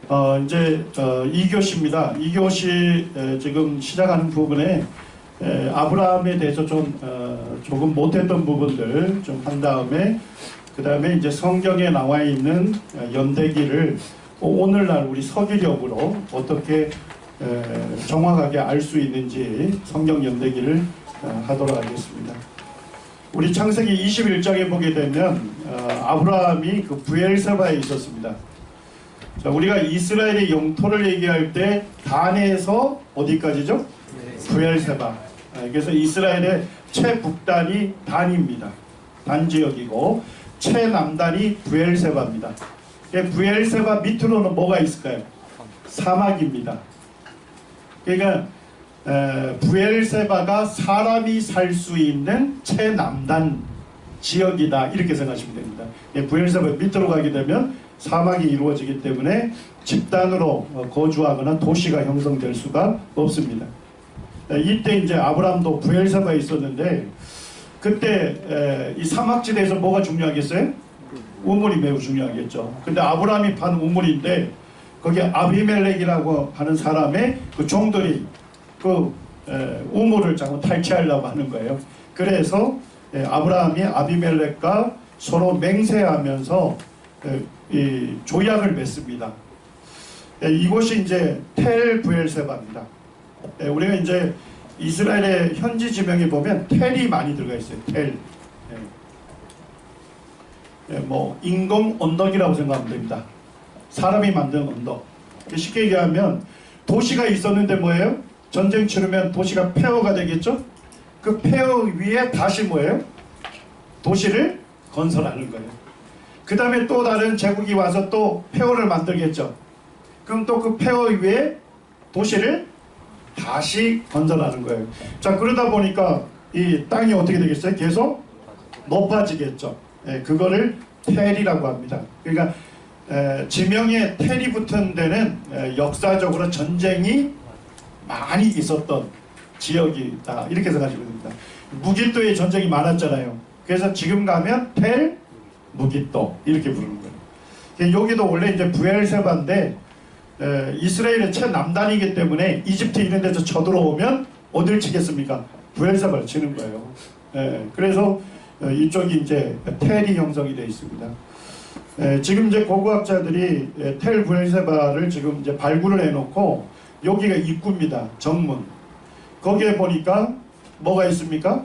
이제 2교시입니다. 2교시 지금 시작하는 부분에 아브라함에 대해서 조금 못했던 부분들 좀 한 다음에 그 다음에 이제 성경에 나와 있는 연대기를 오늘날 우리 서기력으로 어떻게 정확하게 알 수 있는지 성경 연대기를 하도록 하겠습니다. 우리 창세기 21장에 보게 되면 아브라함이 그 브엘세바에 있었습니다. 자, 우리가 이스라엘의 영토를 얘기할 때 단에서 어디까지죠? 브엘세바. 그래서 이스라엘의 최북단이 단입니다. 단 지역이고 최남단이 브엘세바입니다. 브엘세바 밑으로는 뭐가 있을까요? 사막입니다. 그러니까 브엘세바가 사람이 살 수 있는 최남단 지역이다 이렇게 생각하시면 됩니다. 브엘세바 밑으로 가게 되면 사막이 이루어지기 때문에 집단으로 거주하거나 도시가 형성될 수가 없습니다. 이때 이제 아브라함도 브엘세바에 있었는데 그때 이 사막지대에서 뭐가 중요하겠어요? 우물이 매우 중요하겠죠. 근데 아브라함이 판 우물인데 거기에 아비멜렉이라고 하는 사람의 그 종들이 그 우물을 자꾸 탈취하려고 하는 거예요. 그래서 아브라함이 아비멜렉과 서로 맹세하면서 이 조약을 맺습니다. 이곳이 이제 텔 브엘세바입니다. 우리가 이제 이스라엘의 현지 지명에 보면 텔이 많이 들어가 있어요. 텔. 뭐 인공 언덕이라고 생각하면 됩니다. 사람이 만든 언덕. 쉽게 얘기하면 도시가 있었는데 뭐예요? 전쟁 치르면 도시가 폐허가 되겠죠? 그 폐허 위에 다시 뭐예요? 도시를 건설하는 거예요. 그 다음에 또 다른 제국이 와서 또 폐허를 만들겠죠. 그럼 또 그 폐허 위에 도시를 다시 건설하는 거예요. 자, 그러다 보니까 이 땅이 어떻게 되겠어요? 계속 높아지겠죠. 그거를 텔이라고 합니다. 그러니까 지명에 텔이 붙은 데는 역사적으로 전쟁이 많이 있었던 지역이다 이렇게 생각하시면 됩니다. 무깃도에 전쟁이 많았잖아요. 그래서 지금 가면 텔 무깃도 이렇게 부르는 거예요. 여기도 원래 이제 브엘세바인데 이스라엘의 최남단이기 때문에 이집트 이런 데서 쳐들어오면 어딜 치겠습니까? 브엘세바를 치는 거예요. 그래서 이쪽이 이제 텔이 형성이 되어 있습니다. 지금 이제 고고학자들이 텔 브엘세바를 지금 이제 발굴을 해놓고 여기가 입구입니다. 정문. 거기에 보니까 뭐가 있습니까?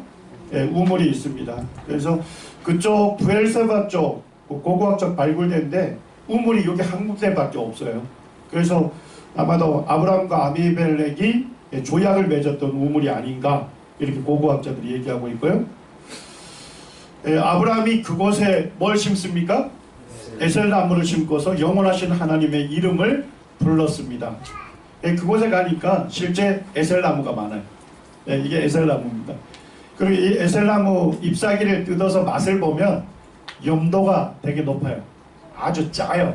우물이 있습니다. 그래서 그쪽 브엘세바 쪽 고고학적 발굴대인데 우물이 여기 한 군데밖에 없어요. 그래서 아마도 아브라함과 아비멜렉이 조약을 맺었던 우물이 아닌가 이렇게 고고학자들이 얘기하고 있고요. 아브라함이 그곳에 뭘 심습니까? 에셀나무를 심고서 영원하신 하나님의 이름을 불렀습니다. 그곳에 가니까 실제 에셀나무가 많아요. 이게 에셀나무입니다. 그리고 이 에셀나무 잎사귀를 뜯어서 맛을 보면 염도가 되게 높아요. 아주 짜요.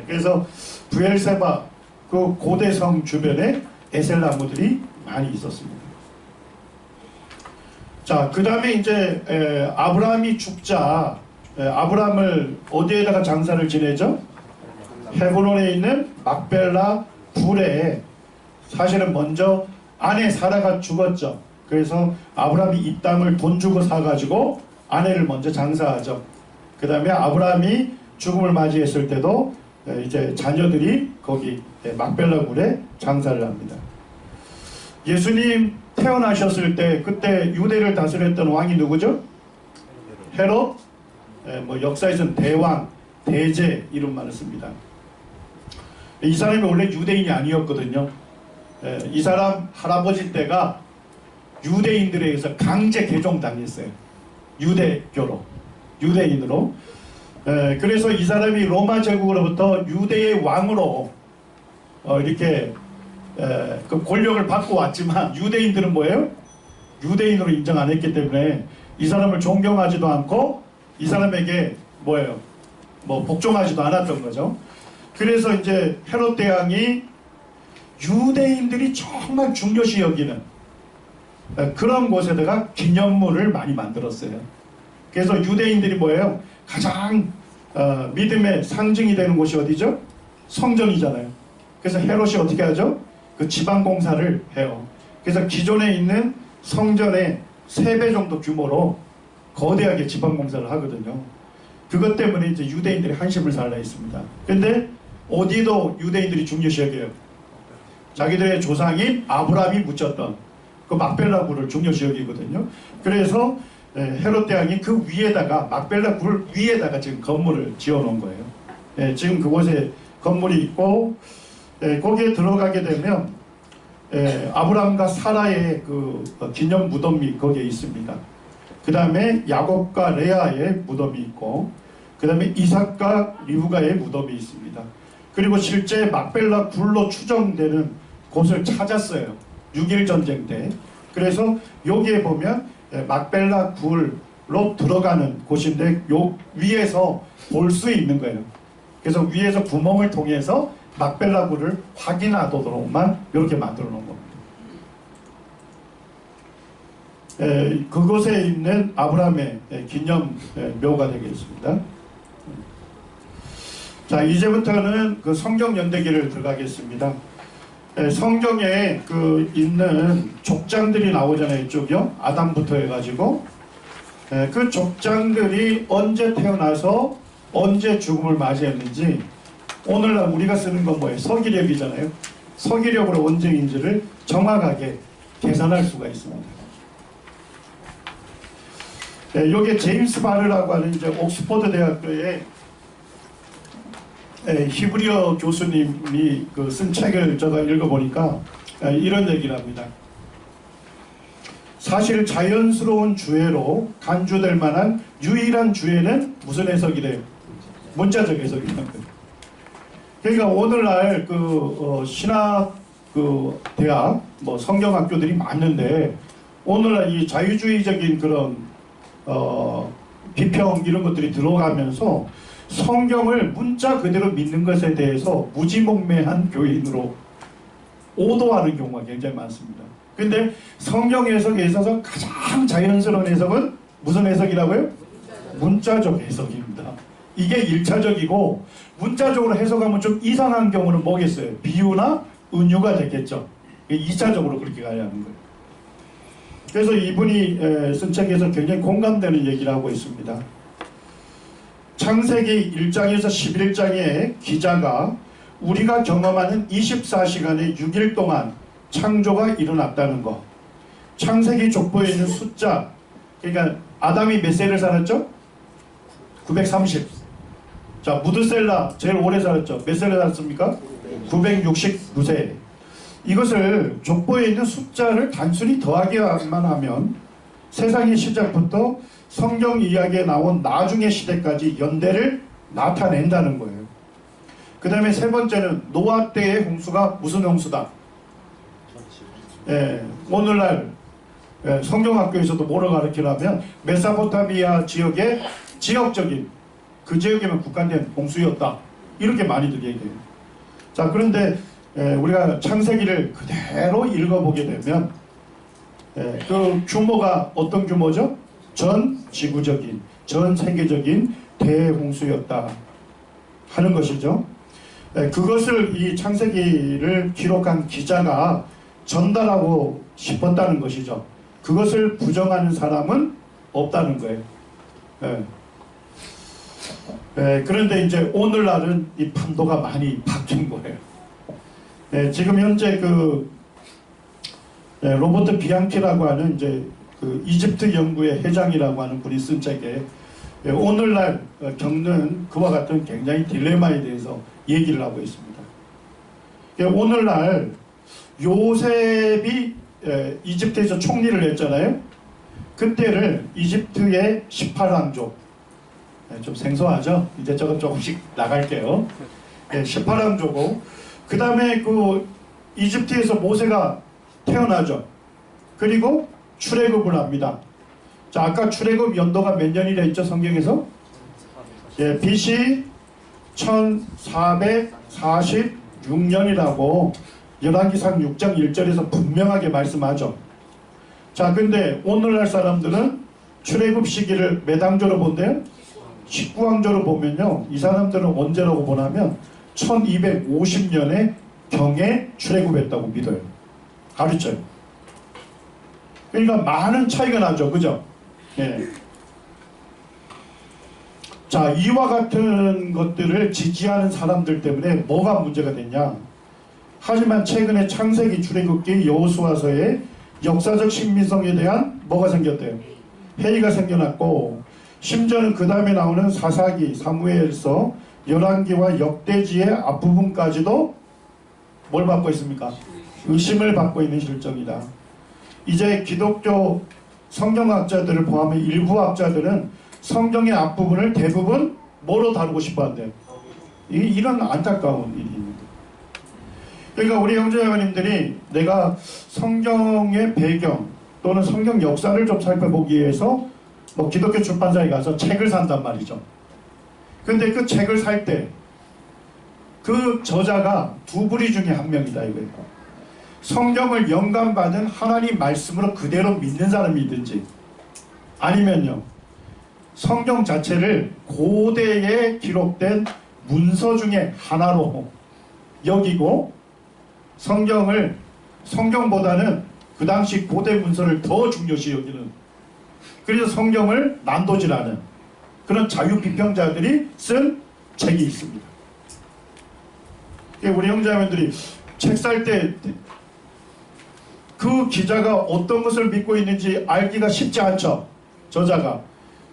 그래서 브엘세바 그 고대성 주변에 에셀나무들이 많이 있었습니다. 자, 그 다음에 이제 아브라함이 죽자 아브라함을 어디에다가 장사를 지내죠? 헤브론에 있는 막벨라 굴에 사실은 먼저 아내 사라가 죽었죠. 그래서 아브라함이 이 땅을 돈 주고 사가지고 아내를 먼저 장사하죠. 그 다음에 아브라함이 죽음을 맞이했을 때도 이제 자녀들이 거기 막벨라 굴에 장사를 합니다. 예수님 태어나셨을 때 그때 유대를 다스렸던 왕이 누구죠? 헤롯. 뭐 역사에서는 대왕, 대제 이런 말을 씁니다. 이 사람이 원래 유대인이 아니었거든요. 이 사람 할아버지 때가 유대인들에 의해서 강제 개종당했어요. 유대교로, 유대인으로. 그래서 이 사람이 로마 제국으로부터 유대의 왕으로 이렇게 그 권력을 받고 왔지만 유대인들은 뭐예요? 유대인으로 인정 안 했기 때문에 이 사람을 존경하지도 않고 이 사람에게 뭐예요? 뭐 복종하지도 않았던 거죠. 그래서 이제 헤롯 대왕이 유대인들이 정말 중요시 여기는 그런 곳에다가 기념물을 많이 만들었어요. 그래서 유대인들이 뭐예요? 가장 믿음의 상징이 되는 곳이 어디죠? 성전이잖아요. 그래서 헤롯이 어떻게 하죠? 그 지방 공사를 해요. 그래서 기존에 있는 성전의 3배 정도 규모로 거대하게 지방 공사를 하거든요. 그것 때문에 이제 유대인들이 한심을 살라 했습니다. 근데 어디도 유대인들이 중요시 여겨요. 자기들의 조상인 아브라함이 묻혔던 그 막벨라 굴을 중요시 여기거든요. 그래서 헤롯 대왕이 그 위에다가 막벨라 굴 위에다가 지금 건물을 지어 놓은 거예요. 지금 그곳에 건물이 있고 거기에 들어가게 되면 아브라함과 사라의 그 기념 무덤이 거기에 있습니다. 그 다음에 야곱과 레아의 무덤이 있고 그 다음에 이삭과 리브가의 무덤이 있습니다. 그리고 실제 막벨라 굴로 추정되는 곳을 찾았어요. 6.1 전쟁 때. 그래서 여기에 보면 막벨라 굴로 들어가는 곳인데 요 위에서 볼 수 있는 거예요. 그래서 위에서 구멍을 통해서 막벨라 굴을 확인하도록만 이렇게 만들어 놓은 겁니다. 그곳에 있는 아브라함의 기념 묘가 되겠습니다. 자, 이제부터는 그 성경 연대기를 들어가겠습니다. 성경에 그 있는 족장들이 나오잖아요. 이쪽이요. 아담부터 해가지고 그 족장들이 언제 태어나서 언제 죽음을 맞이했는지 오늘날 우리가 쓰는 건 뭐예요? 서기력이잖아요. 서기력으로 언제인지를 정확하게 계산할 수가 있습니다. 여기 제임스 바르라고 하는 이제 옥스퍼드 대학교의 히브리어 교수님이 그 쓴 책을 제가 읽어보니까 이런 얘기를 합니다. 사실 자연스러운 주애로 간주될 만한 유일한 주애는 무슨 해석이래요? 문자적 해석이라는 거예요. 그러니까 오늘날 그 신학 그 대학 뭐 성경학교들이 많은데 오늘날 이 자유주의적인 그런 비평 이런 것들이 들어가면서 성경을 문자 그대로 믿는 것에 대해서 무지몽매한 교인으로 오도하는 경우가 굉장히 많습니다. 근데 성경 해석에 있어서 가장 자연스러운 해석은 무슨 해석이라고요? 문자적 해석입니다. 이게 1차적이고 문자적으로 해석하면 좀 이상한 경우는 뭐겠어요? 비유나 은유가 되겠죠. 2차적으로 그렇게 가야 하는 거예요. 그래서 이분이 쓴 책에서 굉장히 공감되는 얘기를 하고 있습니다. 창세기 1장에서 11장에 기자가 우리가 경험하는 24시간의 6일 동안 창조가 일어났다는 것, 창세기 족보에 있는 숫자, 그러니까 아담이 몇 세를 살았죠? 930. 자, 무드셀라 제일 오래 살았죠? 몇 세를 살았습니까? 969세. 이것을 족보에 있는 숫자를 단순히 더하기만 하면 세상의 시작부터 성경 이야기에 나온 나중의 시대까지 연대를 나타낸다는 거예요. 그 다음에 세 번째는 노아 때의 홍수가 무슨 홍수다? 오늘날 성경학교에서도 뭐를 가르치냐면 메소포타미아 지역의 지역적인 그 지역에만 국한된 홍수였다. 이렇게 많이들 얘기해요. 자, 그런데 우리가 창세기를 그대로 읽어보게 되면 그 규모가 어떤 규모죠? 전 지구적인, 전 세계적인 대홍수였다 하는 것이죠. 그것을 이 창세기를 기록한 기자가 전달하고 싶었다는 것이죠. 그것을 부정하는 사람은 없다는 거예요. 그런데 이제 오늘날은 이 판도가 많이 바뀐 거예요. 지금 현재 그 로버트 비앙키라고 하는 이제 그 이집트 연구의 회장이라고 하는 분이 쓴 책에 오늘날 겪는 그와 같은 굉장히 딜레마에 대해서 얘기를 하고 있습니다. 오늘날 요셉이 이집트에서 총리를 했잖아요. 그때를 이집트의 18왕족, 좀 생소하죠? 이제 조금씩 나갈게요. 18왕족고 그 다음에 그 이집트에서 모세가 태어나죠. 그리고 출애굽을 합니다. 자, 아까 출애굽 연도가 몇 년이라 했죠? 성경에서? BC 1446년이라고 열왕기상 6장 1절에서 분명하게 말씀하죠. 자, 근데 오늘날 사람들은 출애굽 시기를 몇 왕조로 본대요? 19왕조로 보면요, 이 사람들은 언제라고 보냐면 1250년에 경에 출애굽했다고 믿어요. 가르쳐요. 그러니까 많은 차이가 나죠. 그죠? 예. 자, 이와 같은 것들을 지지하는 사람들 때문에 뭐가 문제가 됐냐? 하지만 최근에 창세기, 출애굽기, 여호수아서의 역사적 신빙성에 대한 뭐가 생겼대요? 회의가 생겨났고, 심지어는 그 다음에 나오는 사사기, 사무엘서, 열왕기와 역대지의 앞부분까지도 뭘 받고 있습니까? 의심을 받고 있는 실정이다. 이제 기독교 성경학자들을 포함해 일부 학자들은 성경의 앞부분을 대부분 뭐로 다루고 싶어 한대요? 이런 안타까운 일이 있는데. 그러니까 우리 형제자매님들이 내가 성경의 배경 또는 성경 역사를 좀 살펴보기 위해서 뭐 기독교 출판사에 가서 책을 산단 말이죠. 근데 그 책을 살 때 그 저자가 두 부류 중에 한 명이다 이거예요. 성경을 영감받은 하나님 말씀으로 그대로 믿는 사람이든지, 아니면요 성경 자체를 고대에 기록된 문서 중에 하나로 여기고 성경보다는 그 당시 고대 문서를 더 중요시 여기는, 그래서 성경을 난도질하는 그런 자유비평자들이 쓴 책이 있습니다. 우리 형제자매들이 책 살 때 그 기자가 어떤 것을 믿고 있는지 알기가 쉽지 않죠. 저자가.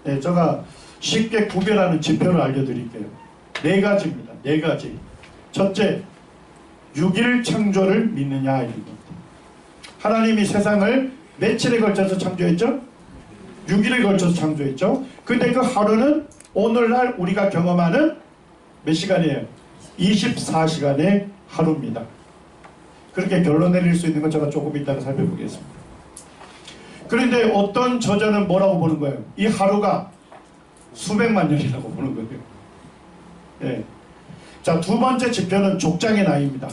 네, 제가 쉽게 구별하는 지표를 알려드릴게요. 4가지입니다. 4가지. 첫째, 6일 창조를 믿느냐 이런 겁니다. 하나님이 세상을 며칠에 걸쳐서 창조했죠? 6일에 걸쳐서 창조했죠. 근데 그 하루는 오늘날 우리가 경험하는 몇 시간이에요? 24시간의 하루입니다. 그렇게 결론 내릴 수 있는 건 제가 조금 이따가 살펴보겠습니다. 그런데 어떤 저자는 뭐라고 보는 거예요? 이 하루가 수백만 년이라고 보는 거예요. 예. 자, 두 번째 지표는 족장의 나이입니다.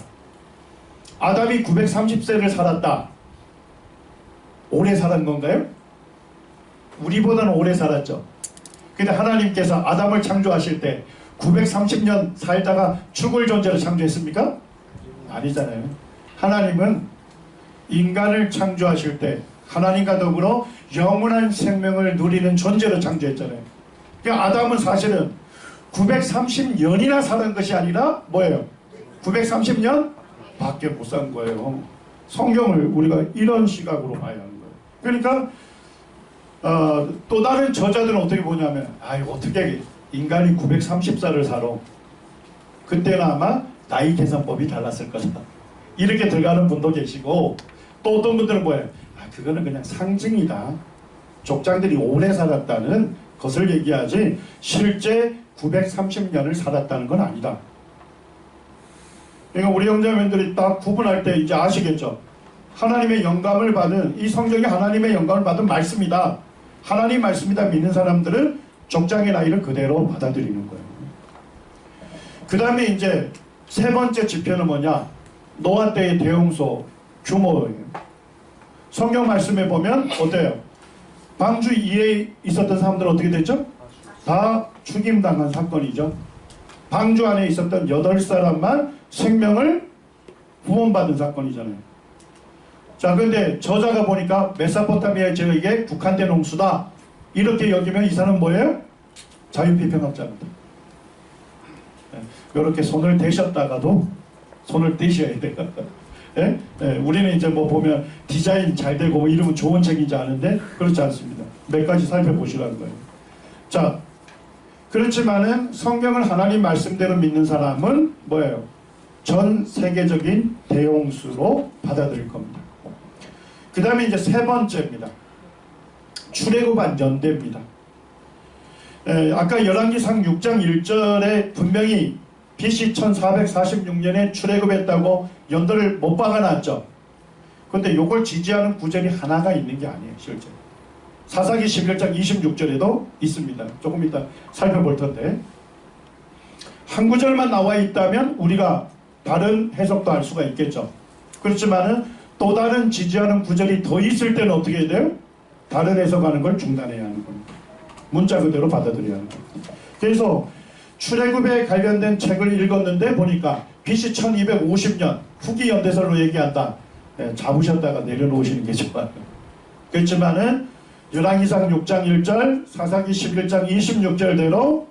아담이 930세를 살았다. 오래 살은 건가요? 우리보다는 오래 살았죠. 근데 하나님께서 아담을 창조하실 때 930년 살다가 죽을 존재로 창조했습니까? 아니잖아요. 하나님은 인간을 창조하실 때 하나님과 더불어 영원한 생명을 누리는 존재로 창조했잖아요. 그러니까 아담은 사실은 930년이나 사는 것이 아니라 뭐예요? 930년 밖에 못 산 거예요. 성경을 우리가 이런 시각으로 봐야 하는 거예요. 그러니까 또 다른 저자들은 어떻게 보냐면 어떻게 인간이 930살을 살아? 그때는 아마 나이 계산법이 달랐을 거다. 이렇게 들어가는 분도 계시고, 또 어떤 분들은 뭐예요? 그거는 그냥 상징이다. 족장들이 오래 살았다는 것을 얘기하지 실제 930년을 살았다는 건 아니다. 그러니까 우리 형제자매들이 딱 구분할 때 이제 아시겠죠? 하나님의 영감을 받은, 이 성경이 하나님의 영감을 받은 말씀이다. 하나님 말씀이다 믿는 사람들은 족장의 나이를 그대로 받아들이는 거예요. 그 다음에 이제 세 번째 지표는 뭐냐? 노아 때의 대홍수 규모예요. 성경 말씀에 보면 어때요? 방주 이에 있었던 사람들은 어떻게 됐죠? 다 죽임당한 사건이죠. 방주 안에 있었던 8사람만 생명을 구원받은 사건이잖아요. 자, 그런데 저자가 보니까 메소포타미아 지역에 국한된 홍수다. 이렇게 여기면 이 사람은 뭐예요? 자유비평학자입니다. 이렇게 손을 대셨다가도 손을 떼셔야 돼요. 예? 예, 우리는 이제 뭐 보면 디자인 잘 되고 뭐 이러면 좋은 책인지 아는데 그렇지 않습니다. 몇 가지 살펴보시라는 거예요. 자, 그렇지만은 성경을 하나님 말씀대로 믿는 사람은 뭐예요? 전 세계적인 대홍수로 받아들일 겁니다. 그 다음에 이제 세 번째입니다. 출애굽한 연대입니다. 아까 열왕기상 6장 1절에 분명히 BC 1446년에 출애굽했다고 연도를 못 박아놨죠. 그런데 이걸 지지하는 구절이 하나가 있는 게 아니에요. 실제 사사기 11장 26절에도 있습니다. 조금 이따 살펴볼 텐데, 한 구절만 나와 있다면 우리가 다른 해석도 할 수가 있겠죠. 그렇지만은 또 다른 지지하는 구절이 더 있을 때는 어떻게 해야 돼요? 다른 해석하는 걸 중단해야 하는 겁니다. 문자 그대로 받아들여야 하는 겁니다. 그래서 출애굽에 관련된 책을 읽었는데 보니까 BC 1250년 후기 연대설로 얘기한다. 잡으셨다가 내려놓으시는 게 좋아요. 그렇지만은 열왕기상 6장 1절, 사사기 11장 26절대로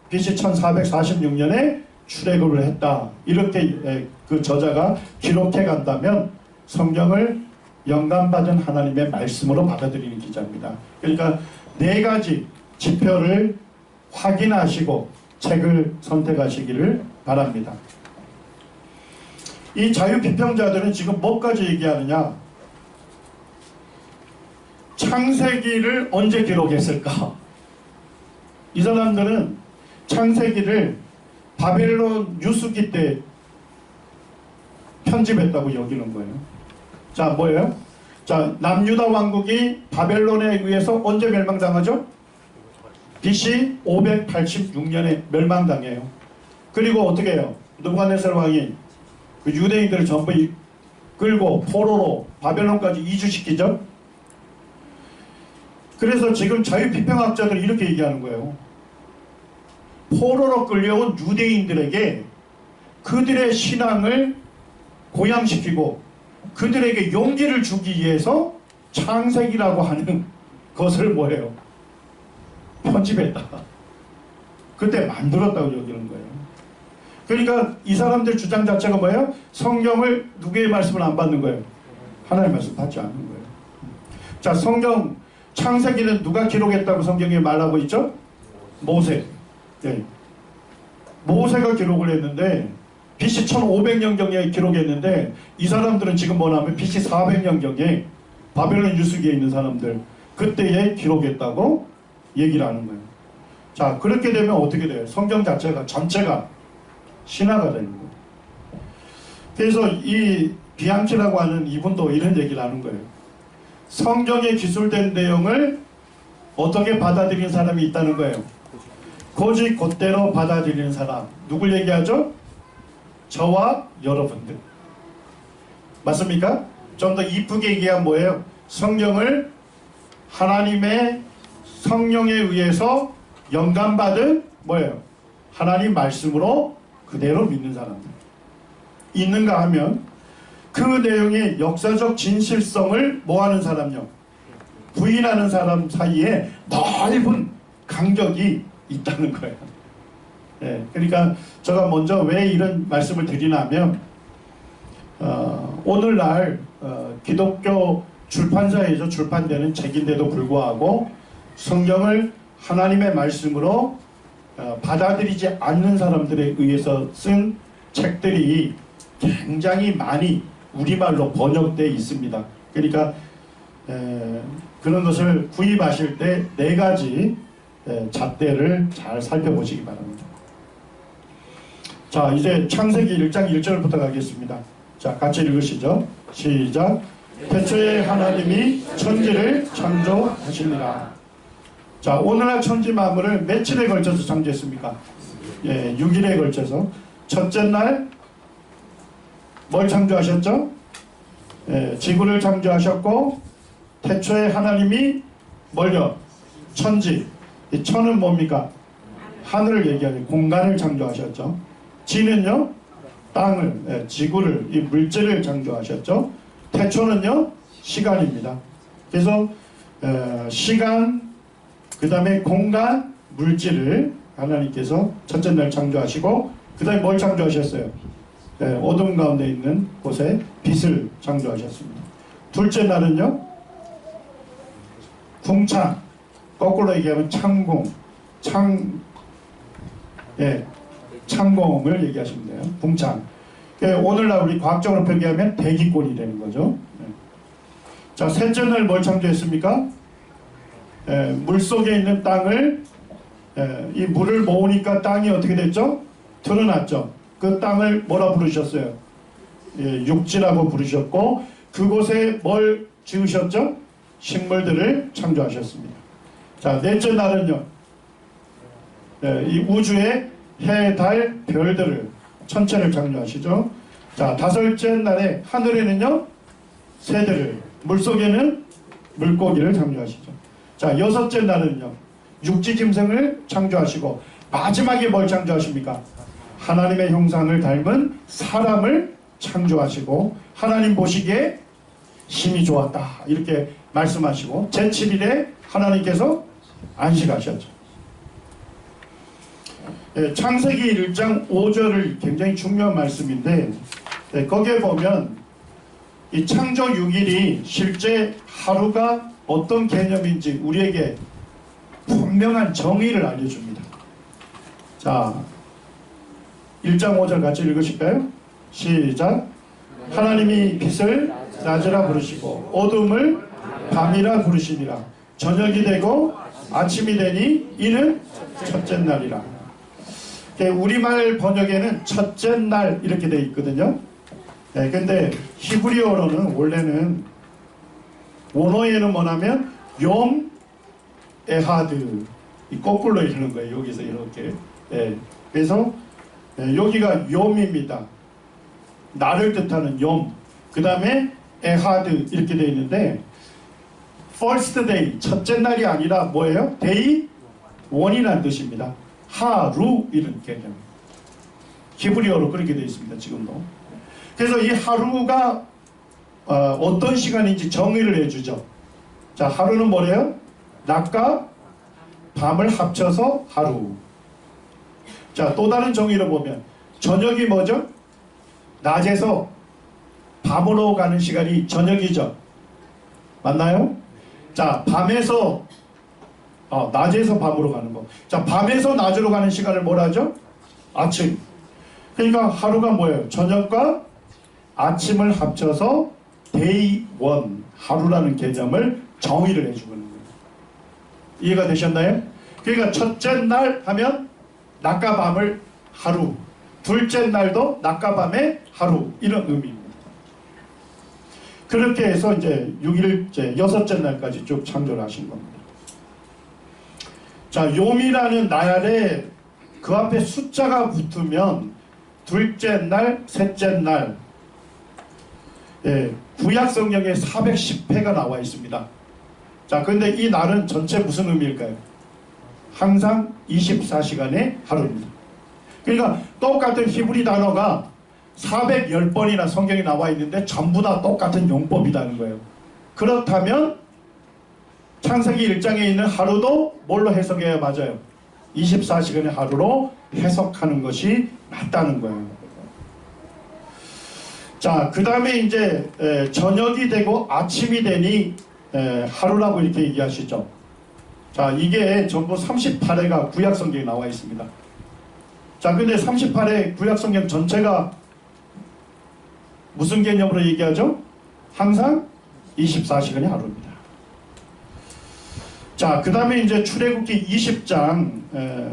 BC 1446년에 출애굽을 했다. 이렇게 그 저자가 기록해 간다면 성경을 영감받은 하나님의 말씀으로 받아들이는 기자입니다. 그러니까 4가지 지표를 확인하시고 책을 선택하시기를 바랍니다. 이 자유비평자들은 지금 뭐까지 얘기하느냐? 창세기를 언제 기록했을까? 이 사람들은 창세기를 바벨론 유수기 때 편집했다고 여기는 거예요. 자, 뭐예요? 자, 남유다 왕국이 바벨론에 의해서 언제 멸망당하죠? BC 586년에 멸망당해요. 그리고 어떻게 해요? 느부갓네살 왕이 그 유대인들을 전부 끌고 포로로 바벨론까지 이주시키죠. 그래서 지금 자유비평학자들이 이렇게 얘기하는 거예요. 포로로 끌려온 유대인들에게 그들의 신앙을 고양시키고 그들에게 용기를 주기 위해서 창세기라고 하는 것을 뭐예요? 편집했다. 그때 만들었다고 여기는 거예요. 그러니까 이 사람들 주장 자체가 뭐예요? 성경을 누구의 말씀을 안 받는 거예요? 하나님의 말씀 받지 않는 거예요. 자, 성경 창세기는 누가 기록했다고 성경에 말하고 있죠? 모세. 네. 모세가 기록을 했는데 BC 1500년경에 기록했는데 이 사람들은 지금 뭐냐면 BC 400년경에 바벨론 유수기에 있는 사람들 그때에 기록했다고 얘기를 하는 거예요. 자, 그렇게 되면 어떻게 돼요? 성경 자체가 전체가 신화가 되는 거예요. 그래서 이 비앙키라고 하는 이분도 이런 얘기를 하는 거예요. 성경에 기술된 내용을 어떻게 받아들이는 사람이 있다는 거예요. 고지 곧대로 받아들이는 사람. 누굴 얘기하죠? 저와 여러분들. 맞습니까? 좀 더 이쁘게 얘기하면 뭐예요? 성경을 하나님의 성령에 의해서 영감받은 뭐예요? 하나님 말씀으로 그대로 믿는 사람들. 있는가 하면 그 내용의 역사적 진실성을 뭐하는 사람요? 부인하는 사람 사이에 넓은 간격이 있다는 거예요. 네, 그러니까 제가 먼저 왜 이런 말씀을 드리냐면 오늘날 기독교 출판사에서 출판되는 책인데도 불구하고 성경을 하나님의 말씀으로 받아들이지 않는 사람들에 의해서 쓴 책들이 굉장히 많이 우리말로 번역되어 있습니다. 그러니까 그런 것을 구입하실 때 4가지 잣대를 잘 살펴보시기 바랍니다. 자, 이제 창세기 1장 1절부터 가겠습니다. 자, 같이 읽으시죠. 시작. 태초에 하나님이 천지를 창조하시니라. 자, 오늘날 천지 만물을 며칠에 걸쳐서 창조했습니까? 6일에 걸쳐서. 첫째 날 뭘 창조하셨죠? 지구를 창조하셨고, 태초에 하나님이 뭘요? 천지. 이 천은 뭡니까? 하늘을 얘기하는 공간을 창조하셨죠. 지는요? 땅을, 지구를, 이 물질을 창조하셨죠. 태초는요? 시간입니다. 그래서 시간, 그 다음에 공간, 물질을 하나님께서 첫째 날 창조하시고 그 다음에 뭘 창조하셨어요? 어둠 가운데 있는 곳에 빛을 창조하셨습니다. 둘째 날은요? 궁창, 거꾸로 얘기하면 창공, 창공을 얘기하시면 돼요. 궁창. 오늘날 우리 과학적으로 표기하면 대기권이 되는 거죠. 자, 셋째 날 뭘 창조했습니까? 물속에 있는 땅을, 이 물을 모으니까 땅이 어떻게 됐죠? 드러났죠. 그 땅을 뭐라 부르셨어요? 육지라고 부르셨고, 그곳에 뭘 지으셨죠? 식물들을 창조하셨습니다. 자, 넷째 날은요, 이 우주의 해, 달, 별들을, 천체를 창조하시죠. 자, 다섯째 날에 하늘에는요, 새들을, 물속에는 물고기를 창조하시죠. 자, 여섯째 날은요, 육지 짐승을 창조하시고 마지막에 뭘 창조하십니까? 하나님의 형상을 닮은 사람을 창조하시고 하나님 보시기에 힘이 좋았다 이렇게 말씀하시고 제7일에 하나님께서 안식하셨죠. 창세기 1장 5절을 굉장히 중요한 말씀인데 거기에 보면 이 창조 6일이 실제 하루가 어떤 개념인지 우리에게 분명한 정의를 알려줍니다. 자, 1장 5절 같이 읽으실까요? 시작. 하나님이 빛을 낮이라 부르시고 어둠을 밤이라 부르시니라. 저녁이 되고 아침이 되니 이는 첫째 날이라. 우리말 번역에는 첫째 날 이렇게 되어 있거든요. 근데 히브리어로는 원래는 원어에는 뭐냐면 용 에하드 거꾸로 읽는 거예요. 여기서 이렇게. 그래서 여기가 욤입니다. 나를 뜻하는 욤. 그 다음에 에하드 이렇게 되어 있는데 first day 첫째 날이 아니라 뭐예요? day one이라는 뜻입니다. 하루 이런 개념. 히브리어로 그렇게 되어 있습니다. 지금도. 그래서 이 하루가 어떤 시간인지 정의를 해주죠. 자, 하루는 뭐래요? 낮과 밤을 합쳐서 하루. 자, 또 다른 정의로 보면 저녁이 뭐죠? 낮에서 밤으로 가는 시간이 저녁이죠. 맞나요? 자, 밤에서 낮에서 밤으로 가는 거. 자, 밤에서 낮으로 가는 시간을 뭐라 하죠? 아침. 그러니까 하루가 뭐예요? 저녁과 아침을 합쳐서 day one 하루라는 개념을 정의를 해주고 있는 거예요. 이해가 되셨나요? 그러니까 첫째 날 하면 낮과 밤을 하루, 둘째 날도 낮과 밤의 하루 이런 의미입니다. 그렇게 해서 이제 6일째 여섯째 날까지 쭉 창조를 하신 겁니다. 자, 욤이라는 나열에 그 앞에 숫자가 붙으면 둘째 날, 셋째 날, 구약 성경에 410회가 나와 있습니다. 자, 근데 이 날은 전체 무슨 의미일까요? 항상 24시간의 하루입니다. 그러니까 똑같은 히브리 단어가 410번이나 성경에 나와 있는데 전부 다 똑같은 용법이라는 거예요. 그렇다면 창세기 1장에 있는 하루도 뭘로 해석해야 맞아요? 24시간의 하루로 해석하는 것이 맞다는 거예요. 자, 그 다음에 이제 저녁이 되고 아침이 되니 하루라고 이렇게 얘기하시죠. 자, 이게 전부 38회가 구약성경에 나와 있습니다. 자, 근데 38회 구약성경 전체가 무슨 개념으로 얘기하죠? 항상 24시간의 하루입니다. 자, 그 다음에 이제 출애굽기 20장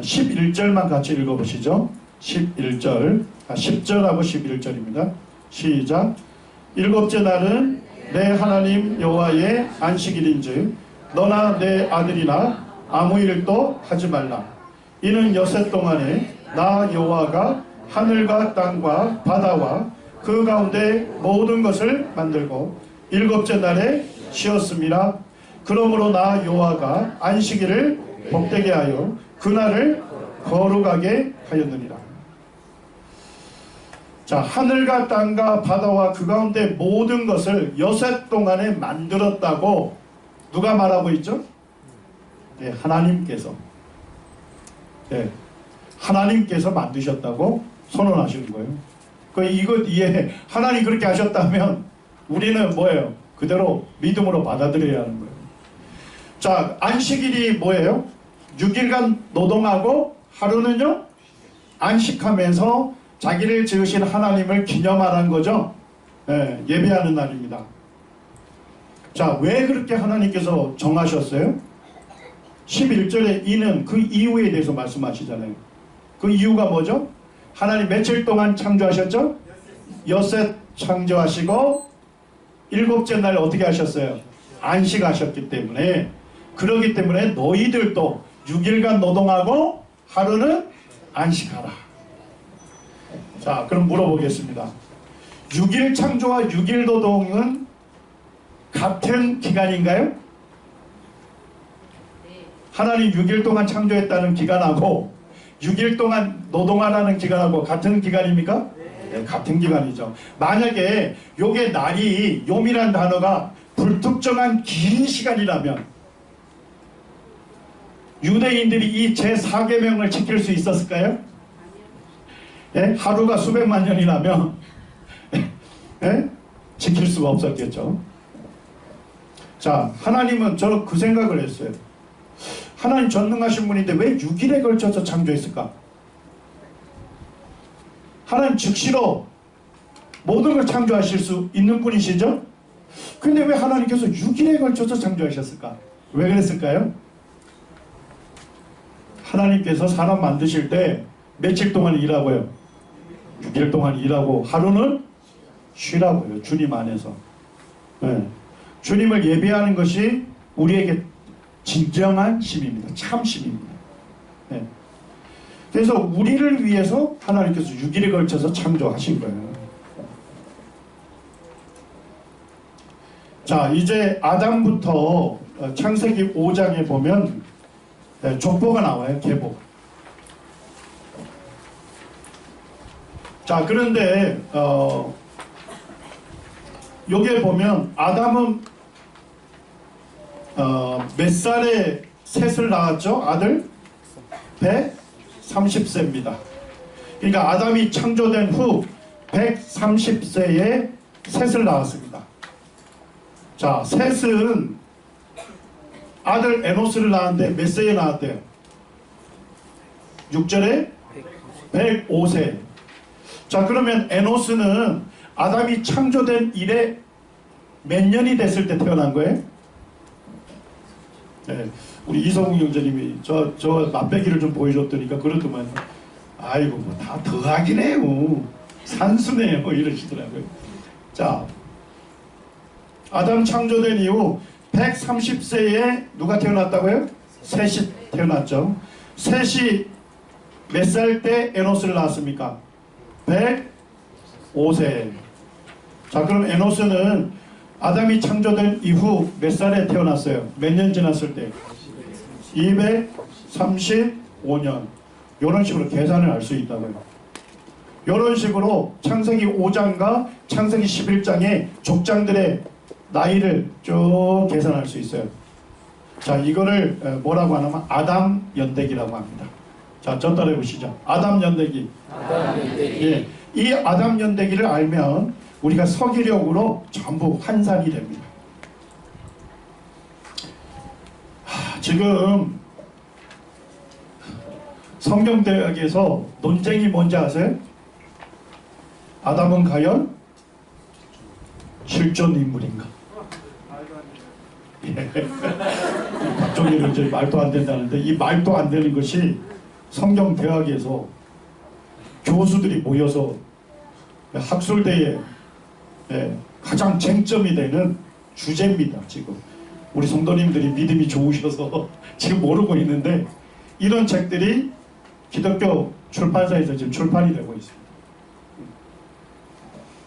11절만 같이 읽어보시죠. 11절, 10절하고 11절입니다. 시작. 일곱째 날은 내 하나님 여호와의 안식일인즉 너나 내 아들이나 아무 일도 하지 말라. 이는 여섯 동안에 나 여호와가 하늘과 땅과 바다와 그 가운데 모든 것을 만들고 일곱째 날에 쉬었습니다. 그러므로 나 여호와가 안식일을 복되게 하여 그날을 거룩하게 하였느니라. 자, 하늘과 땅과 바다와 그 가운데 모든 것을 여섯 동안에 만들었다고 누가 말하고 있죠? 네, 하나님께서. 네, 하나님께서 만드셨다고 선언하시는 거예요. 이거 이해, 하나님 그렇게 하셨다면 우리는 뭐예요? 그대로 믿음으로 받아들여야 하는 거예요. 자, 안식일이 뭐예요? 6일간 노동하고 하루는요? 안식하면서 자기를 지으신 하나님을 기념하라는 거죠. 네, 예배하는 날입니다. 자, 왜 그렇게 하나님께서 정하셨어요? 11절에 이는 그 이유에 대해서 말씀하시잖아요. 그 이유가 뭐죠? 하나님 며칠 동안 창조하셨죠? 여섯 창조하시고 일곱째 날 어떻게 하셨어요? 안식하셨기 때문에, 그러기 때문에 너희들도 6일간 노동하고 하루는 안식하라. 자, 그럼 물어보겠습니다. 6일 창조와 6일 노동은 같은 기간인가요? 하나님 6일 동안 창조했다는 기간하고 6일 동안 노동하라는 기간하고 같은 기간입니까? 네, 같은 기간이죠. 만약에 요게 날이 요미란 단어가 불특정한 긴 시간이라면 유대인들이 이 제4계명을 지킬 수 있었을까요? 예? 하루가 수백만 년이라면 예? 지킬 수가 없었겠죠. 자, 하나님은 저는 그 생각을 했어요. 하나님 전능하신 분인데 왜 6일에 걸쳐서 창조했을까? 하나님 즉시로 모든 걸 창조하실 수 있는 분이시죠? 근데 왜 하나님께서 6일에 걸쳐서 창조하셨을까? 왜 그랬을까요? 하나님께서 사람 만드실 때 며칠 동안 일하고요? 6일 동안 일하고 하루는 쉬라고요. 주님 안에서. 네. 주님을 예배하는 것이 우리에게 진정한 쉼입니다. 참 쉼입니다. 네. 그래서 우리를 위해서 하나님께서 6일에 걸쳐서 창조하신 거예요. 자, 이제 아담부터 창세기 5장에 보면 족보가 나와요. 계보. 자, 그런데 여기에 보면 아담은 몇 살에 셋을 낳았죠? 아들? 130세입니다. 그러니까 아담이 창조된 후 130세에 셋을 낳았습니다. 자, 셋은 아들 에노스를 낳았는데 몇 세에 낳았대요? 6절에 105세. 자, 그러면 에노스는 아담이 창조된 이래 몇 년이 됐을 때 태어난 거예요? 네, 우리 이성웅 형제님이 저 맛배기를 좀 보여줬더니까 그렇더만, 아이고 뭐 다 더하긴 해요, 산수네요, 뭐 이러시더라고요. 자, 아담 창조된 이후 130세에 누가 태어났다고요? 셋이 태어났죠. 셋이 몇 살 때 에노스를 낳았습니까? 105세. 자, 그럼 에노스는 아담이 창조된 이후 몇 살에 태어났어요? 몇 년 지났을 때? 235년. 이런 식으로 계산을 할 수 있다고요. 이런 식으로 창세기 5장과 창세기 11장의 족장들의 나이를 쭉 계산할 수 있어요. 자, 이거를 뭐라고 하냐면 아담 연대기라고 합니다. 자, 저 따라해 보시죠. 아담 연대기. 예, 이 아담 연대기를 알면 우리가 서기력으로 전부 환산이 됩니다. 지금 성경대학에서 논쟁이 뭔지 아세요? 아담은 과연 실존 인물인가? 예. 박종일은 이제 말도 안 된다는데, 이 말도 안 되는 것이 성경대학에서 교수들이 모여서 학술대에 가장 쟁점이 되는 주제입니다. 지금 우리 성도님들이 믿음이 좋으셔서 지금 모르고 있는데, 이런 책들이 기독교 출판사에서 지금 출판이 되고 있습니다.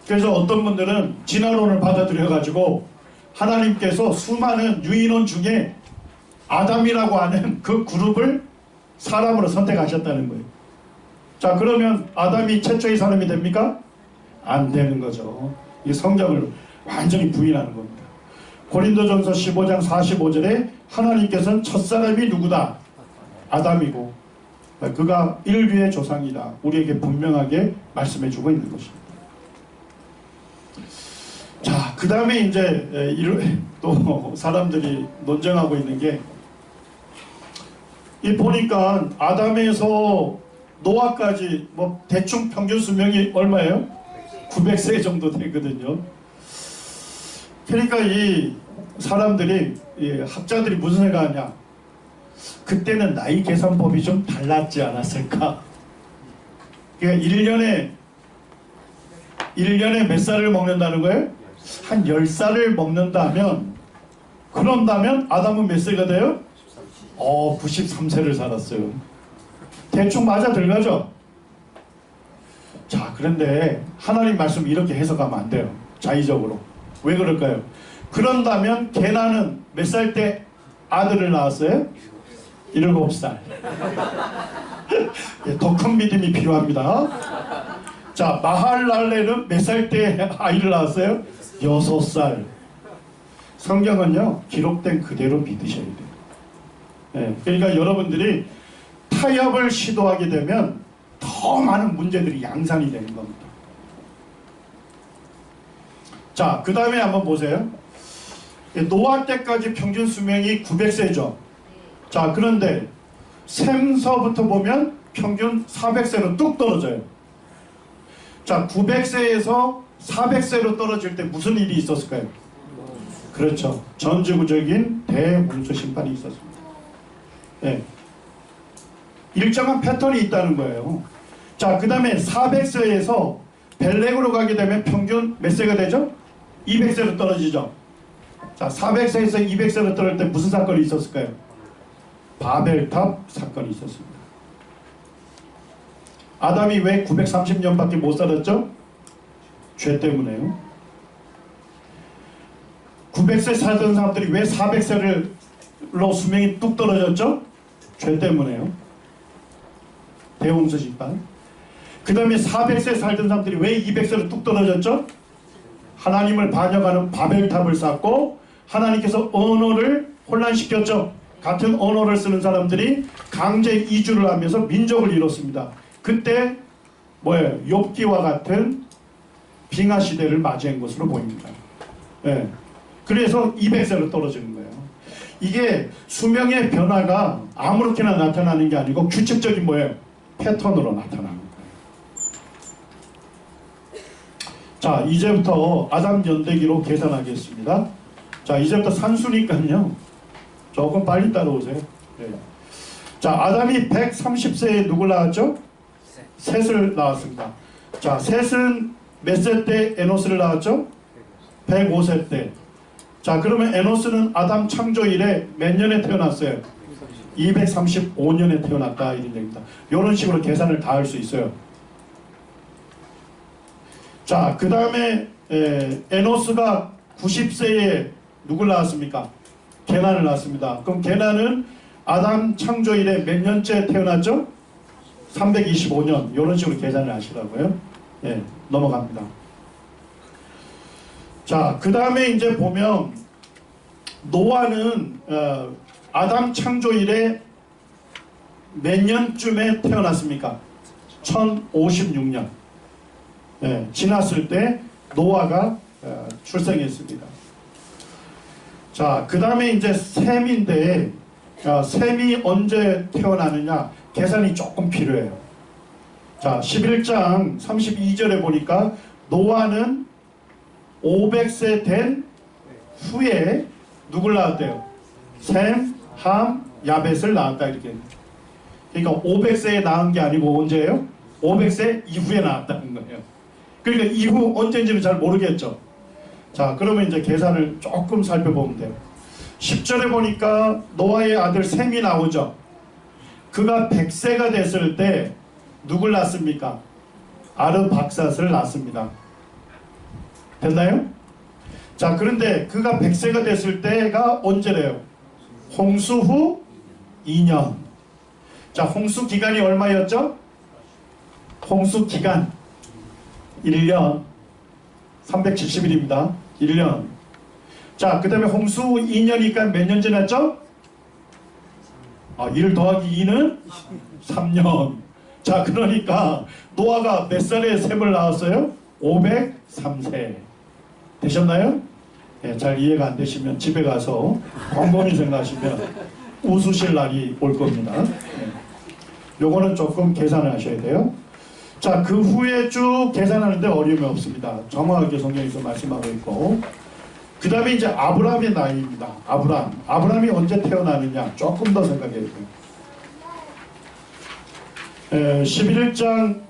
그래서 어떤 분들은 진화론을 받아들여 가지고 하나님께서 수많은 유인원 중에 아담이라고 하는 그 그룹을 사람으로 선택하셨다는 거예요. 자, 그러면 아담이 최초의 사람이 됩니까? 안 되는 거죠. 이 성경을 완전히 부인하는 겁니다. 고린도전서 15장 45절에 하나님께서는 첫사람이 누구다? 아담이고 그가 인류의 조상이다. 우리에게 분명하게 말씀해주고 있는 것입니다. 자, 그 다음에 이제 또 사람들이 논쟁하고 있는 게, 이 보니까 아담에서 노아까지 뭐 대충 평균 수명이 얼마예요? 900세 정도 되거든요. 그러니까 이 사람들이, 이 학자들이 무슨 생각하냐, 그때는 나이 계산법이 좀 달랐지 않았을까? 그러니까 1년에 몇 살을 먹는다는 거예요? 한 10살을 먹는다면, 그런다면 아담은 몇 세가 돼요? 93세를 살았어요. 대충 맞아 들어가죠? 자, 그런데 하나님 말씀 이렇게 해석하면 안 돼요. 자의적으로. 왜 그럴까요? 그런다면 게나는 몇 살 때 아들을 낳았어요? 7살. 예, 큰 믿음이 필요합니다. 자, 마할랄레는 몇 살 때 아이를 낳았어요? 6살. 성경은요, 기록된 그대로 믿으셔야 돼요. 네, 그러니까 여러분들이 타협을 시도하게 되면 더 많은 문제들이 양산이 되는 겁니다. 자, 그 다음에 한번 보세요. 노아 때까지 평균 수명이 900세죠. 자, 그런데 셈서부터 보면 평균 400세로 뚝 떨어져요. 자, 900세에서 400세로 떨어질 때 무슨 일이 있었을까요? 그렇죠. 전지구적인 대홍수 심판이 있었습니다. 네. 일정한 패턴이 있다는 거예요. 자, 그 다음에 400세에서 벨렉으로 가게 되면 평균 몇 세가 되죠? 200세로 떨어지죠. 자, 400세에서 200세로 떨어질 때 무슨 사건이 있었을까요? 바벨탑 사건이 있었습니다. 아담이 왜 930년밖에 못 살았죠? 죄 때문에요. 900세 살던 사람들이 왜 400세로 수명이 뚝 떨어졌죠? 죄 때문에요. 대홍수 심판. 그 다음에 400세 살던 사람들이 왜 200세로 뚝 떨어졌죠? 하나님을 반역하는 바벨탑을 쌓고 하나님께서 언어를 혼란시켰죠. 같은 언어를 쓰는 사람들이 강제 이주를 하면서 민족을 이뤘습니다. 그때 뭐예요? 욥기와 같은 빙하 시대를 맞이한 것으로 보입니다. 예. 그래서 200세로 떨어지는 거예요. 이게 수명의 변화가 아무렇게나 나타나는 게 아니고 규칙적인 뭐예요? 패턴으로 나타나는 거예요. 자, 이제부터 아담 연대기로 계산하겠습니다. 자, 이제부터 산수니까요. 조금 빨리 따라오세요. 네. 자, 아담이 130세에 누굴 낳았죠? 셋을 낳았습니다. 자, 셋은 몇 세 때 에노스를 낳았죠? 105세 때. 자, 그러면 에노스는 아담 창조 이래 몇 년에 태어났어요? 235년에 태어났다 이런 얘기입니다. 이런 식으로 계산을 다 할 수 있어요. 자, 그 다음에 에노스가 90세에 누굴 낳았습니까? 게난을 낳았습니다. 그럼 게난은 아담 창조 이래 몇 년째 태어났죠? 325년. 이런 식으로 계산을 하시라고요. 예, 넘어갑니다. 자, 그 다음에 이제 보면 노아는 아담 창조 이래 몇 년쯤에 태어났습니까? 1056년. 예, 지났을 때 노아가 출생했습니다. 자, 그 다음에 이제 셈인데 셈이 언제 태어나느냐 계산이 조금 필요해요. 자, 11장 32절에 보니까 노아는 500세 된 후에 누굴 낳았대요? 셈, 함, 야벳을 낳았다 이렇게. 그러니까 500세에 낳은 게 아니고 언제예요? 500세 이후에 낳았다는 거예요. 그러니까 이후 언제인지는 잘 모르겠죠. 자, 그러면 이제 계산을 조금 살펴보면 돼요. 10절에 보니까 노아의 아들 셈이 나오죠. 그가 100세가 됐을 때 누굴 낳습니까? 아르박삿을 낳습니다. 됐나요? 자, 그런데 그가 100세가 됐을 때가 언제래요? 홍수 후 2년. 자, 홍수 기간이 얼마였죠? 홍수 기간 1년 370일입니다. 1년. 자, 그 다음에 홍수 후 2년이니까 몇 년 지났죠? 1 더하기 2는 3년. 자, 그러니까 노아가 몇 살에 셈을 낳았어요? 503세. 되셨나요? 네, 잘 이해가 안 되시면 집에 가서 곰곰이 생각하시면 웃으실 날이 올 겁니다. 네. 요거는 조금 계산을 하셔야 돼요. 자, 그 후에 쭉 계산하는데 어려움이 없습니다. 정확하게 성경에서 말씀하고 있고, 그 다음에 이제 아브라함의 나이입니다. 아브라함이 언제 태어나느냐 조금 더 생각해야 돼요. 11장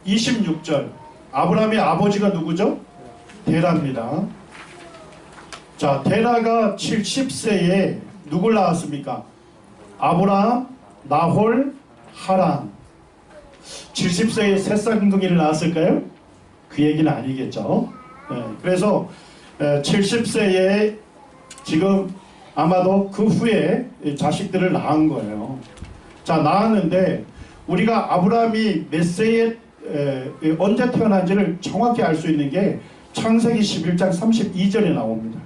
26절 아브라함의 아버지가 누구죠? 데라입니다. 자, 데라가 70세에 누굴 낳았습니까? 아브라함, 나홀, 하란. 70세에 새 쌍둥이를 낳았을까요? 그 얘기는 아니겠죠. 그래서 70세에 지금 아마도 그 후에 자식들을 낳은 거예요. 자, 낳았는데 우리가 아브라함이 몇 세에 언제 태어난지를 정확히 알 수 있는 게 창세기 11장 32절에 나옵니다.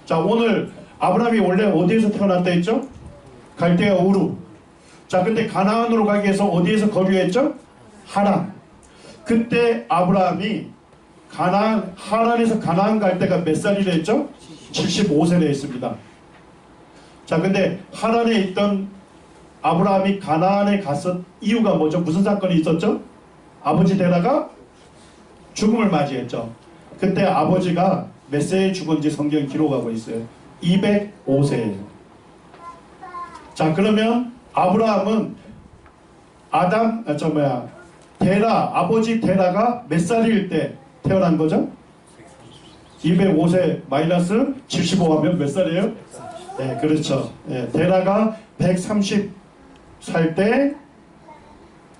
자, 오늘 아브라함이 원래 어디에서 태어났다 했죠? 갈대아 우루. 자, 근데 가나안으로 가기 위해서 어디에서 거류했죠? 하란. 그때 아브라함이 하란에서 가나안 갈 때가 몇 살이라 했죠? 75세라 했습니다. 자, 근데 하란에 있던 아브라함이 가나안에 갔었 이유가 뭐죠? 무슨 사건이 있었죠? 아버지 데라가 죽음을 맞이했죠. 그때 아버지가 몇 세에 죽은지 성경에 기록하고 있어요. 205세예요. 자, 그러면 아브라함은 아버지 데라가 몇 살일 때 태어난 거죠? 205세 마이너스 75 하면 몇 살이에요? 네, 그렇죠. 네, 데라가 130살 때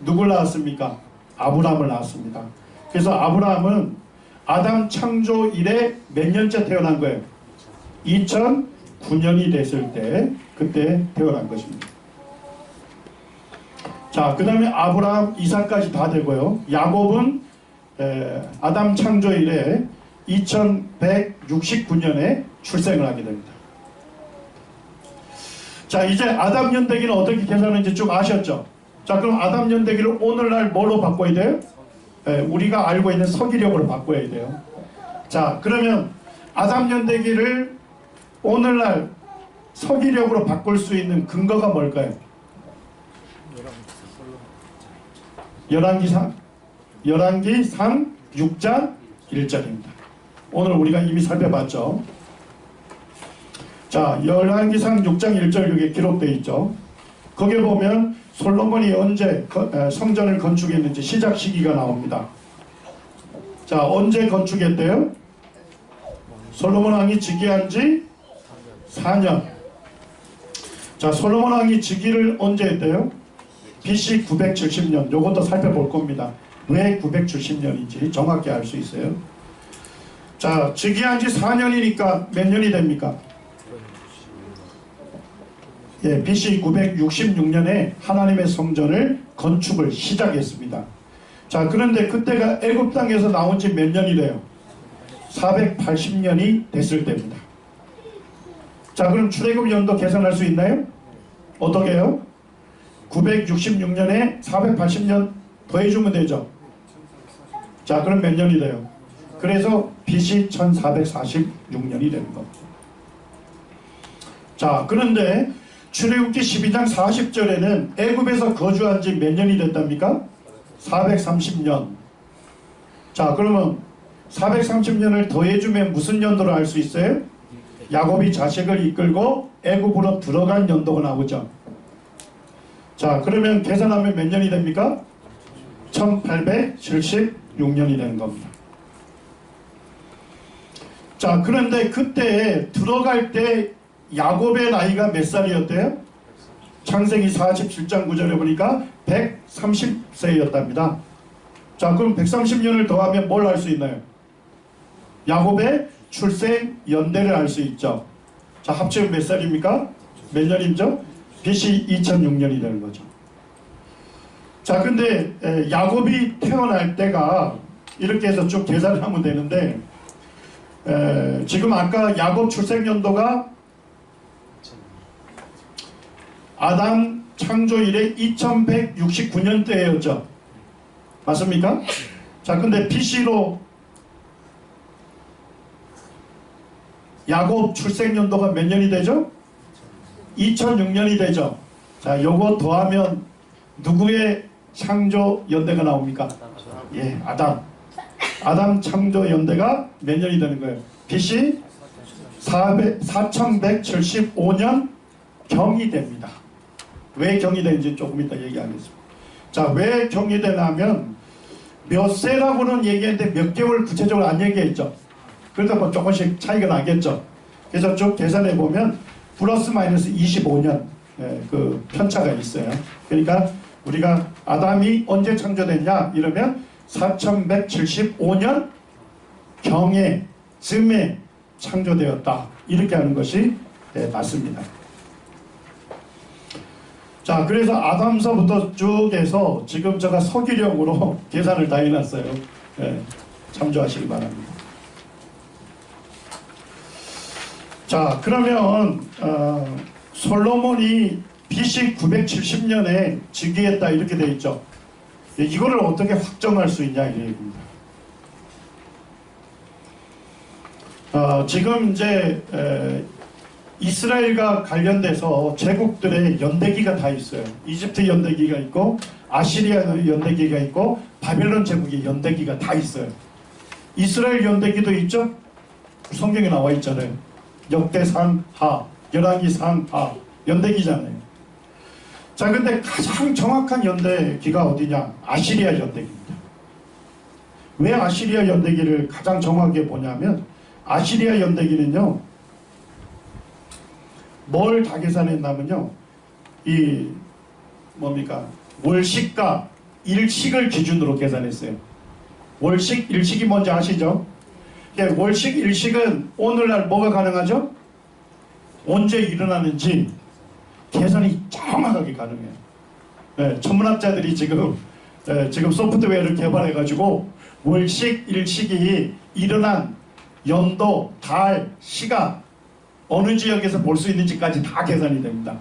누굴 낳았습니까? 아브라함을 낳았습니다. 그래서 아브라함은 아담 창조 이래 몇 년째 태어난 거예요? 2009년이 됐을 때 그때 태어난 것입니다. 자, 그 다음에 아브라함, 이삭까지 다 되고요. 야곱은 아담 창조 이래 2169년에 출생을 하게 됩니다. 자, 이제 아담 연대기는 어떻게 계산하는지 좀 아셨죠? 자, 그럼 아담 연대기를 오늘날 뭘로 바꿔야 돼요? 우리가 알고 있는 서기력으로 바꿔야 돼요. 자, 그러면 아담 연대기를 오늘날 서기력으로 바꿀 수 있는 근거가 뭘까요? 열왕기상 6장 1절입니다. 오늘 우리가 이미 살펴봤죠. 자, 열왕기상 6장 1절 여기 기록되어 있죠. 거기에 보면 솔로몬이 언제 성전을 건축했는지 시작 시기가 나옵니다. 자, 언제 건축했대요? 솔로몬 왕이 즉위한 지 4년. 자, 솔로몬 왕이 즉위를 언제 했대요? BC 970년. 요것도 살펴볼 겁니다. 왜 970년인지 정확히 알 수 있어요. 자, 즉위한 지 4년이니까 몇 년이 됩니까? 예, BC 966년에 하나님의 성전을 건축을 시작했습니다. 자, 그런데 그때가 애굽 땅에서 나온 지 몇 년이래요? 480년이 됐을 때입니다. 자, 그럼 출애굽 연도 계산할 수 있나요? 어떻게 해요? 966년에 480년 더해주면 되죠. 자, 그럼 몇 년이 돼요? 그래서 BC 1446년이 되는 겁니다. 자, 그런데 출애굽기 12장 40절에는 애굽에서 거주한 지 몇 년이 됐답니까? 430년. 자, 그러면 430년을 더해주면 무슨 연도로 알 수 있어요? 야곱이 자식을 이끌고 애굽으로 들어간 연도가 나오죠. 자, 그러면 계산하면 몇 년이 됩니까? 1876년이 되는 겁니다. 자, 그런데 그때 들어갈 때 야곱의 나이가 몇 살이었대요? 창세기 47장 9절에 보니까 130세였답니다. 자, 그럼 130년을 더하면 뭘 알 수 있나요? 야곱의 출생 연대를 알 수 있죠. 자, 합치면 몇 살입니까? 몇 년이죠? BC 2006년이 되는 거죠. 자, 근데 야곱이 태어날 때가 이렇게 해서 쭉 계산을 하면 되는데 지금 아까 야곱 출생 연도가 아담 창조 이래 2169년대였죠. 맞습니까? 자, 근데 BC로 야곱 출생 연도가 몇 년이 되죠? 2006년이 되죠. 자, 요거 더하면 누구의 창조 연대가 나옵니까? 예, 아담 창조 연대가 몇 년이 되는 거예요? BC 4175년 경이 됩니다. 왜 경이 되는지 조금 이따 얘기하겠습니다. 자, 왜 경이 되냐면 몇 세라고는 얘기했는데 몇 개월 구체적으로 안 얘기했죠. 그러다 뭐 조금씩 차이가 나겠죠. 그래서 쭉 계산해 보면 플러스 마이너스 25년 그 편차가 있어요. 그러니까 우리가 아담이 언제 창조됐냐 이러면 4175년 경에 즈음에 창조되었다. 이렇게 하는 것이 맞습니다. 자, 그래서 아담서부터 쭉 해서 지금 제가 서기력으로 계산을 다 해놨어요. 예, 참조하시기 바랍니다. 자, 그러면 솔로몬이 BC 970년에 즉위했다 이렇게 되어 있죠. 이거를 어떻게 확정할 수 있냐 이 얘기입니다. 지금 이제 이스라엘과 관련돼서 제국들의 연대기가 다 있어요. 이집트 연대기가 있고 아시리아 연대기가 있고 바벨론 제국의 연대기가 다 있어요. 이스라엘 연대기도 있죠. 성경에 나와 있잖아요. 역대상하, 열왕기상하 연대기잖아요. 자, 근데 가장 정확한 연대기가 어디냐? 아시리아 연대기입니다. 왜 아시리아 연대기를 가장 정확하게 보냐면 아시리아 연대기는요, 뭘 다 계산했냐면요, 이 뭡니까? 월식과 일식을 기준으로 계산했어요. 월식, 일식이 뭔지 아시죠? 월식, 일식은 오늘날 뭐가 가능하죠? 언제 일어나는지 계산이 정확하게 가능해요. 네, 천문학자들이 지금 소프트웨어를 개발해가지고 월식, 일식이 일어난 연도, 달, 시각 어느 지역에서 볼 수 있는지까지 다 계산이 됩니다.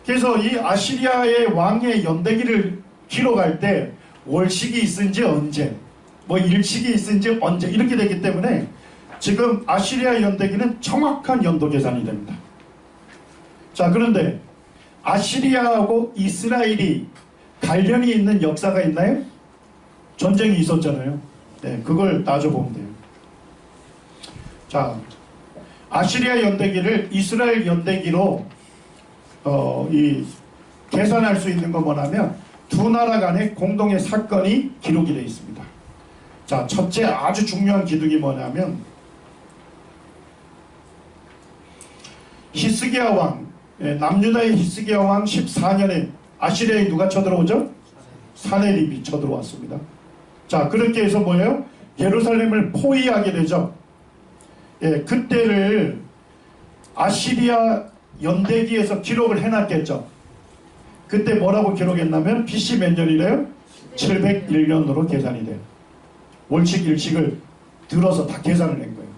그래서 이 아시리아의 왕의 연대기를 기록할 때 월식이 있은지 언제, 뭐 일식이 있은지 언제 이렇게 되기 때문에 지금 아시리아 연대기는 정확한 연도 계산이 됩니다. 자, 그런데 아시리아하고 이스라엘이 관련이 있는 역사가 있나요? 전쟁이 있었잖아요. 네, 그걸 따져보면 돼요. 자, 아시리아 연대기를 이스라엘 연대기로 계산할 수 있는 건 뭐냐면 두 나라 간의 공동의 사건이 기록이 되어 있습니다. 자, 첫째 아주 중요한 기둥이 뭐냐면 히스기야 왕, 남유다의 히스기야 왕 14년에 아시리아에 누가 쳐들어오죠? 사네립이 쳐들어왔습니다. 자, 그렇게 해서 뭐예요? 예루살렘을 포위하게 되죠. 예, 그때를 아시리아 연대기에서 기록을 해놨겠죠. 그때 뭐라고 기록했냐면 BC 몇 년이래요? 701년으로 계산이 돼요. 월식 일식을 들어서 다 계산을 낸 거예요.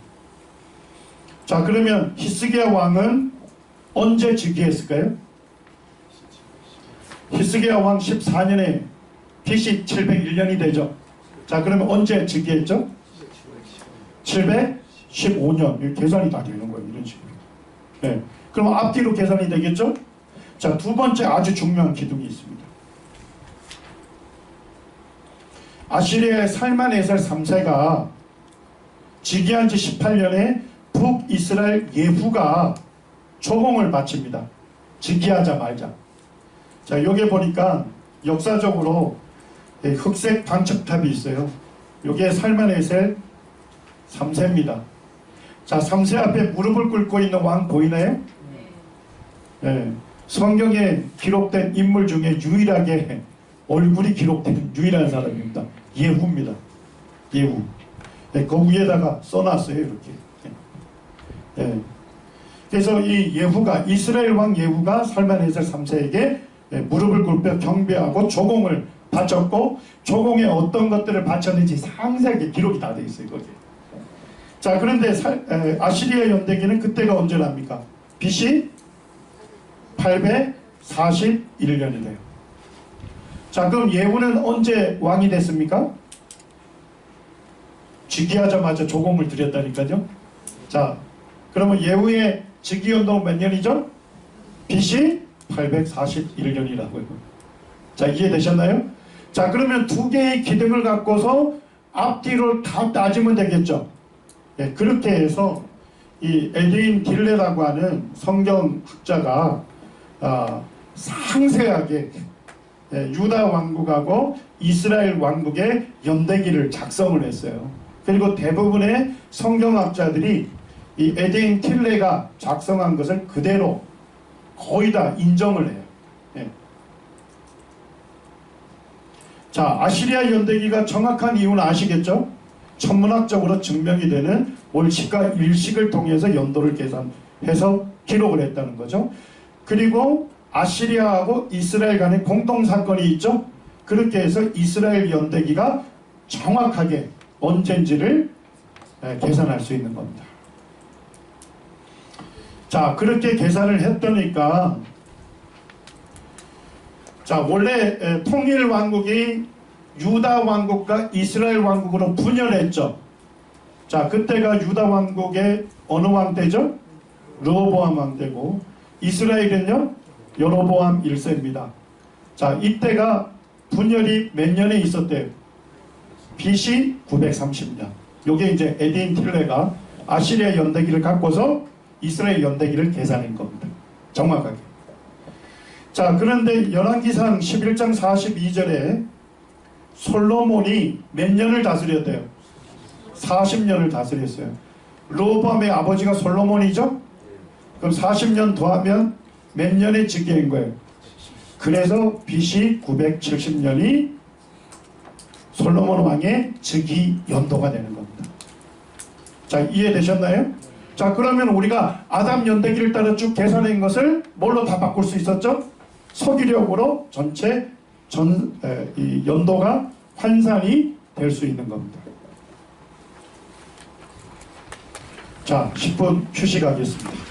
자, 그러면 히스기야 왕은 언제 즉위했을까요? 히스기야 왕 14년에 BC 701년이 되죠. 자, 그러면 언제 즉위했죠? 715년. 계산이 다 되는 거예요. 이런 식으로. 네. 그럼 앞뒤로 계산이 되겠죠? 자, 두 번째 아주 중요한 기둥이 있습니다. 아시리아의 살만에살 3세가 즉위한 지 18년에 북이스라엘 예후가 조공을 바칩니다. 즉위하자마자. 자, 여기 보니까 역사적으로 흑색 방첩탑이 있어요. 여기에 살만에살 3세입니다. 자, 3세 앞에 무릎을 꿇고 있는 왕 보이나요? 네. 성경에 기록된 인물 중에 유일하게 얼굴이 기록된 유일한 사람입니다. 예후입니다. 예후. 네, 그 위에다가 써놨어요. 이렇게. 네. 그래서 이 예후가, 이스라엘 왕 예후가 살만에살 3세에게 무릎을 꿇며 경배하고 조공을 바쳤고, 조공에 어떤 것들을 바쳤는지 상세하게 기록이 다 되어 있어요. 거기에. 자, 그런데 아시리아 연대기는 그때가 언제랍니까? BC 841년이래요. 자, 그럼 예후는 언제 왕이 됐습니까? 즉위하자마자 조공을 드렸다니까요. 자, 그러면 예후의 즉위연도는 몇 년이죠? BC 841년이라고요. 자, 이해되셨나요? 자, 그러면 두 개의 기둥을 갖고서 앞뒤를 다 따지면 되겠죠. 예, 그렇게 해서 이 에드윈 딜레라고 하는 성경학자가 상세하게 유다 왕국하고 이스라엘 왕국의 연대기를 작성을 했어요. 그리고 대부분의 성경학자들이 이 에드윈 틸레가 작성한 것을 그대로 거의 다 인정을 해요. 예. 자, 아시리아 연대기가 정확한 이유는 아시겠죠? 천문학적으로 증명이 되는 월식과 일식을 통해서 연도를 계산해서 기록을 했다는 거죠. 그리고 아시리아하고 이스라엘 간에 공동 사건이 있죠. 그렇게 해서 이스라엘 연대기가 정확하게 언젠지를 계산할 수 있는 겁니다. 자, 그렇게 계산을 했더니까, 자, 원래 통일 왕국이 유다 왕국과 이스라엘 왕국으로 분열했죠. 자, 그때가 유다 왕국의 어느 왕 때죠? 르호보암 왕 때고, 이스라엘은요 여로보암 1세입니다. 자, 이때가 분열이 몇 년에 있었대요? BC 930년. 요게 이제 에딘 틸레가 아시리아 연대기를 갖고서 이스라엘 연대기를 계산한 겁니다. 정확하게. 자, 그런데 열왕기상 11장 42절에 솔로몬이 몇 년을 다스렸대요? 40년을 다스렸어요. 르호보암의 아버지가 솔로몬이죠? 그럼 40년 더하면 몇 년의 즉위인 거예요? 그래서 BC 970년이 솔로몬 왕의 즉위 연도가 되는 겁니다. 자, 이해되셨나요? 자, 그러면 우리가 아담 연대기를 따라 쭉 계산한 것을 뭘로 다 바꿀 수 있었죠? 서기력으로 전체 이 연도가 환산이 될 수 있는 겁니다. 자, 10분 휴식하겠습니다.